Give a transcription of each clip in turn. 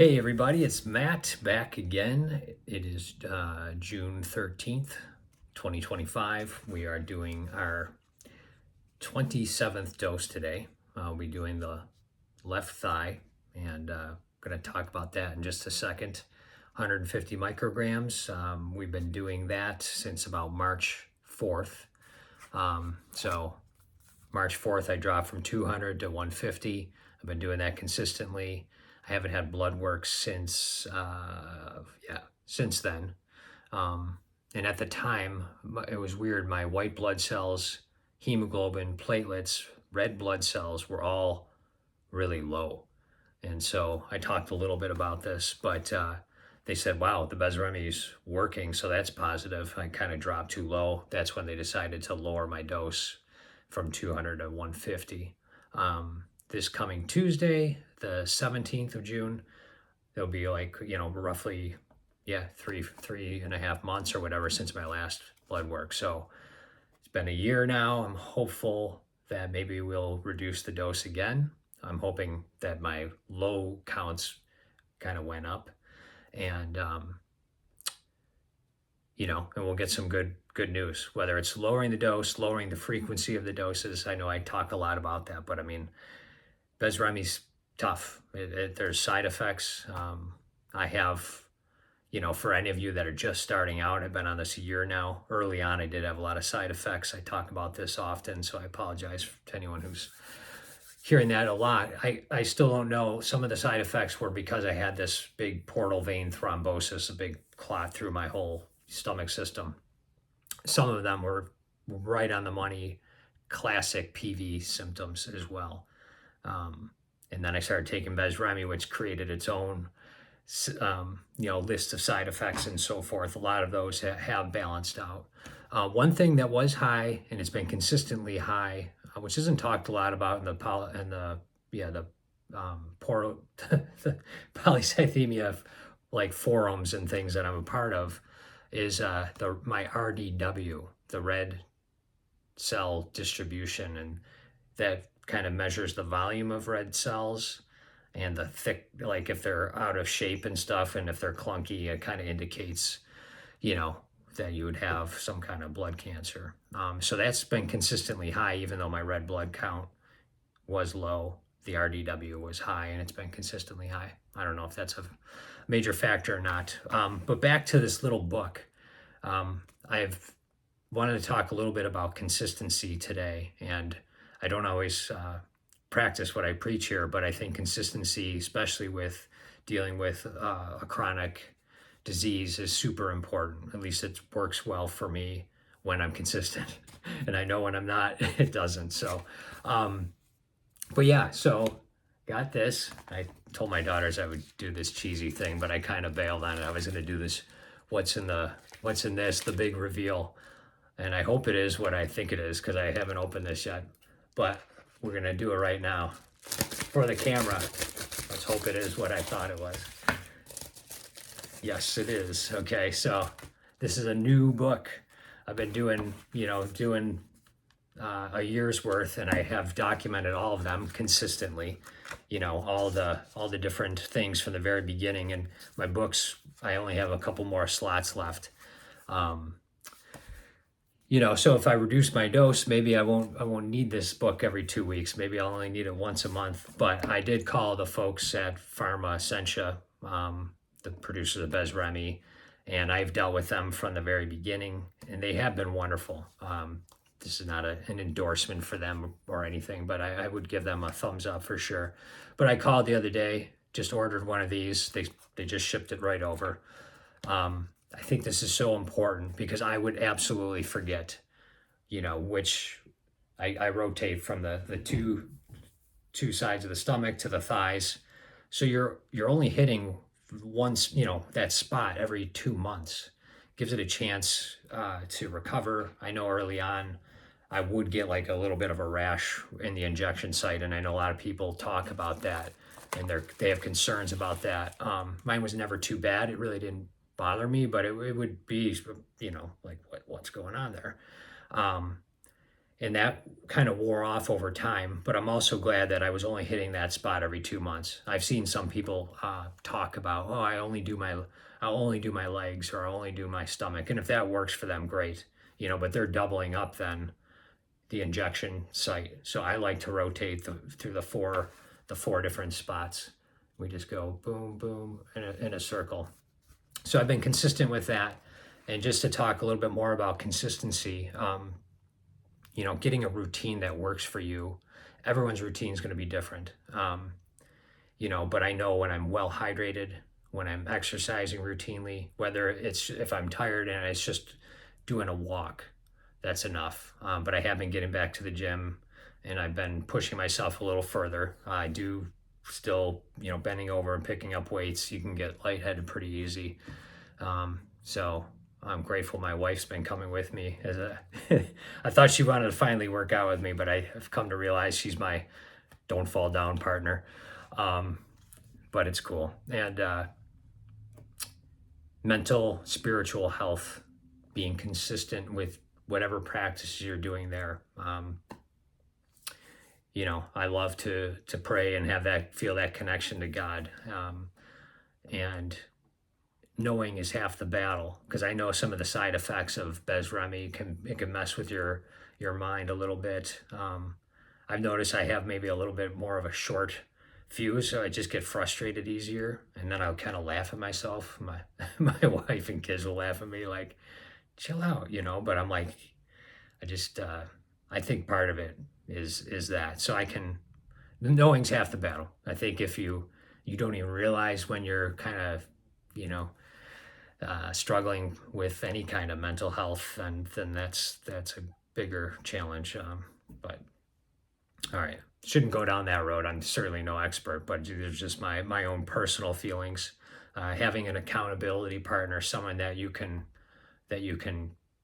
Hey everybody, it's Matt back again. It is June 13th, 2025. We are doing our 27th dose today. I'll be doing the left thigh and going to talk about that in just a second. 150 micrograms. We've been doing that since about March 4th. So March 4th, I dropped from 200 to 150. I've been doing that consistently. I haven't had blood work since then. And at the time, it was weird. My white blood cells, hemoglobin, platelets, red blood cells were all really low. And so I talked a little bit about this, but they said, wow, the Besremi is working, so that's positive. I kind of dropped too low. That's when they decided to lower my dose from 200 to 150. This coming Tuesday, the 17th of June, there'll be roughly, three and a half months or whatever since my last blood work. So it's been a year now. I'm hopeful that maybe we'll reduce the dose again. I'm hoping that my low counts kind of went up, and and we'll get some good news, whether it's lowering the dose, lowering the frequency of the doses. I know I talk a lot about that, but I mean, Besremi's tough. There's side effects. I have, for any of you that are just starting out, I've been on this a year now. Early on, I did have a lot of side effects. I talk about this often, so I apologize to anyone who's hearing that a lot. I still don't know. Some of the side effects were because I had this big portal vein thrombosis, a big clot through my whole stomach system. Some of them were right on the money, classic PV symptoms as well. And then I started taking Besremi, which created its own, list of side effects and so forth. A lot of those have balanced out. One thing that was high, and it's been consistently high, which isn't talked a lot about in the polycythemia like forums and things that I'm a part of, is my RDW, the red cell distribution, and that kind of measures the volume of red cells and the thick, like if they're out of shape and stuff, and if they're clunky, it kind of indicates, that you would have some kind of blood cancer. So that's been consistently high, even though my red blood count was low. The RDW was high, and it's been consistently high. I don't know if that's a major factor or not. But back to this little book. I've wanted to talk a little bit about consistency today, and I don't always practice what I preach here, but I think consistency, especially with dealing with a chronic disease, is super important. At least it works well for me when I'm consistent. And I know when I'm not, it doesn't. So, so got this. I told my daughters I would do this cheesy thing, but I kind of bailed on it. I was going to do this, what's in this, the big reveal. And I hope it is what I think it is, because I haven't opened this yet. But we're going to do it right now for the camera. Let's hope it is what I thought it was. Yes, it is. Okay, so this is a new book. I've been doing a year's worth, and I have documented all of them consistently. All the different things from the very beginning. And my books, I only have a couple more slots left. So if I reduce my dose, maybe I won't need this book every 2 weeks. Maybe I'll only need it once a month. But I did call the folks at Pharma Essentia, the producers of Besremi, and I've dealt with them from the very beginning, and they have been wonderful. This is not an endorsement for them or anything, but I would give them a thumbs up for sure. But I called the other day, just ordered one of these. They just shipped it right over. I think this is so important, because I would absolutely forget, which I rotate from the two sides of the stomach to the thighs. So you're only hitting once, that spot every 2 months. Gives it a chance to recover. I know early on I would get like a little bit of a rash in the injection site, and I know a lot of people talk about that, and they have concerns about that. Mine was never too bad. It really didn't bother me, but it would be, like what's going on there. and that kind of wore off over time. But I'm also glad that I was only hitting that spot every 2 months. I've seen some people talk about, oh, I'll only do my legs, or I'll only do my stomach, and if that works for them, great. But they're doubling up then the injection site. So I like to rotate through the four different spots. We just go boom, boom in a circle. So I've been consistent with that. And just to talk a little bit more about consistency, getting a routine that works for you. Everyone's routine is going to be different. But I know when I'm well hydrated, when I'm exercising routinely, whether it's if I'm tired and it's just doing a walk, that's enough. But I have been getting back to the gym, and I've been pushing myself a little further. I do still, bending over and picking up weights. You can get lightheaded pretty easy. So I'm grateful my wife's been coming with me. I thought she wanted to finally work out with me, but I've come to realize she's my don't fall down partner. But it's cool. And mental, spiritual health, being consistent with whatever practices you're doing there. I love to pray and feel that connection to God. And knowing is half the battle, because I know some of the side effects of Besremi can mess with your mind a little bit. I've noticed I have maybe a little bit more of a short fuse, so I just get frustrated easier, and then I'll kind of laugh at myself. My wife and kids will laugh at me like, chill out, but I'm like, I think part of it is that. So knowing's half the battle. I think if you don't even realize when you're kind of, struggling with any kind of mental health, then that's a bigger challenge. But all right, shouldn't go down that road. I'm certainly no expert, but there's just my own personal feelings. Having an accountability partner, someone that you can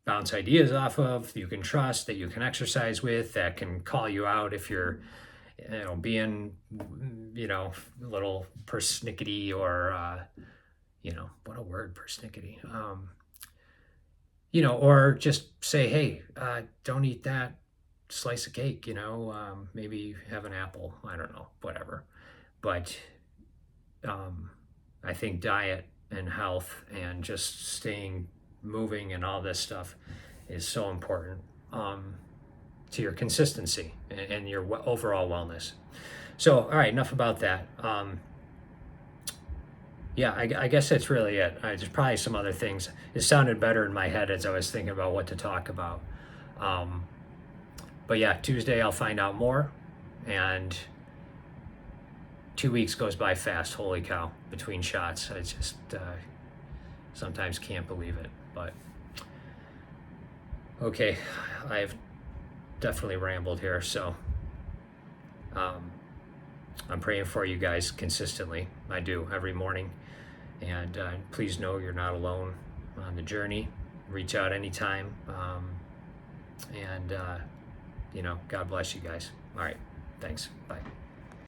bounce ideas off of, you can trust, that you can exercise with, that can call you out if you're being a little persnickety, or what a word, persnickety, or just say, hey, don't eat that slice of cake, maybe have an apple, I don't know, whatever. But I think diet and health and just staying moving and all this stuff is so important to your consistency and your overall wellness. So, all right, enough about that. I guess that's really it. There's probably some other things. It sounded better in my head as I was thinking about what to talk about. But yeah, Tuesday I'll find out more, and 2 weeks goes by fast. Holy cow, between shots. I just sometimes can't believe it, but okay, I've definitely rambled here, so I'm praying for you guys consistently. I do, every morning. And please know you're not alone on the journey. Reach out anytime. And God bless you guys. All right. Thanks. Bye.